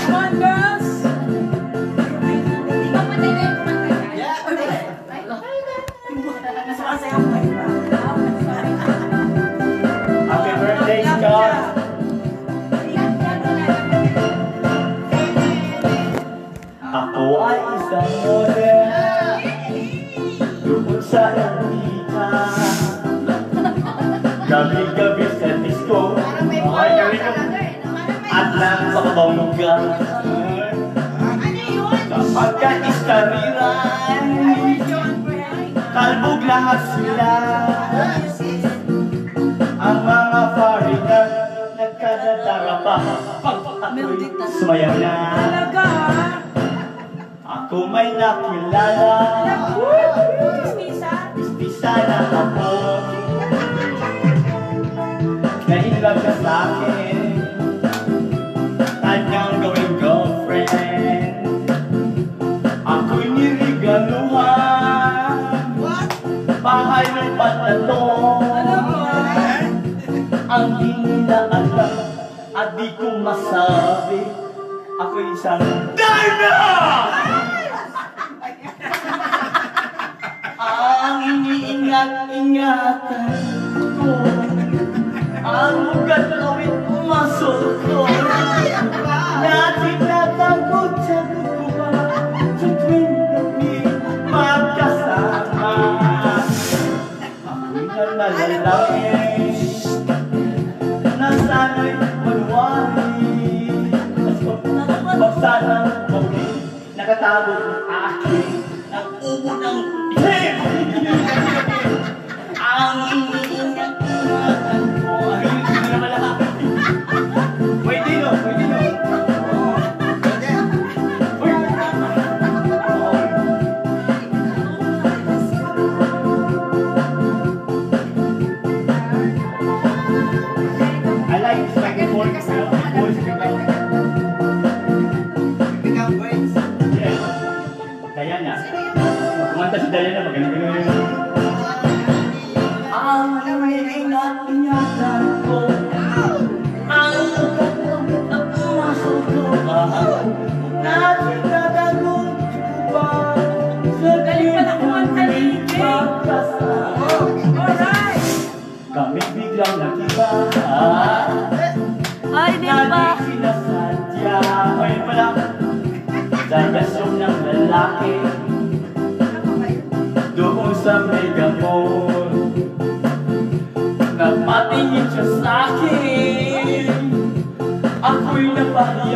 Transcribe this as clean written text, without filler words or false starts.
Come on, girls! Di ba patay na yung kumanta yan? Sumasayaw ko kayo ba? Happy birthday, Scott! Ako ay isang model doon sa Ermita. Gabi-gabi sa disco ay gabi-gabi at napakabongga. Kapag ka-istariran, kalbog lahat sila. Ang mga foreigner nagkadadara pa pag ako'y sumayaw na. Ako may nakilala, ispisa na ako. Na-inlove ka sa akin, kanyang gawing girlfriend. Ako'y nirigaluhan, bahay ng pantaloon. Ang di nila alam at di ko masabi, ako'y isang diamond! Ang iniingat-ingatan ko, ang ugat awit pumasok ko. Natinatagot sa ko ba sa tuwing kami magkasama. Ako'y nanalangin na sana'y manwari. Huwag sanang mawin, nakatago ng akin ang ubo ng itim. Ang iniingat-ingatan ko, ay hindi na malaki. Pwede no, pwede no. I like this microphone. Diana. Kumanta si Diana, magaling-galing yun. Ang ingat-ingatan ko, ang ugat na pumasok ko, natinatagot ko ba sa tuwing magkasama. Kami biglang nakiba, Ay, di ba? natin sinasadya. Ayun pala, sa gasong ng lalaki doon sa Mega Mall. Napatingin siya sa akin, ako'y napahiya.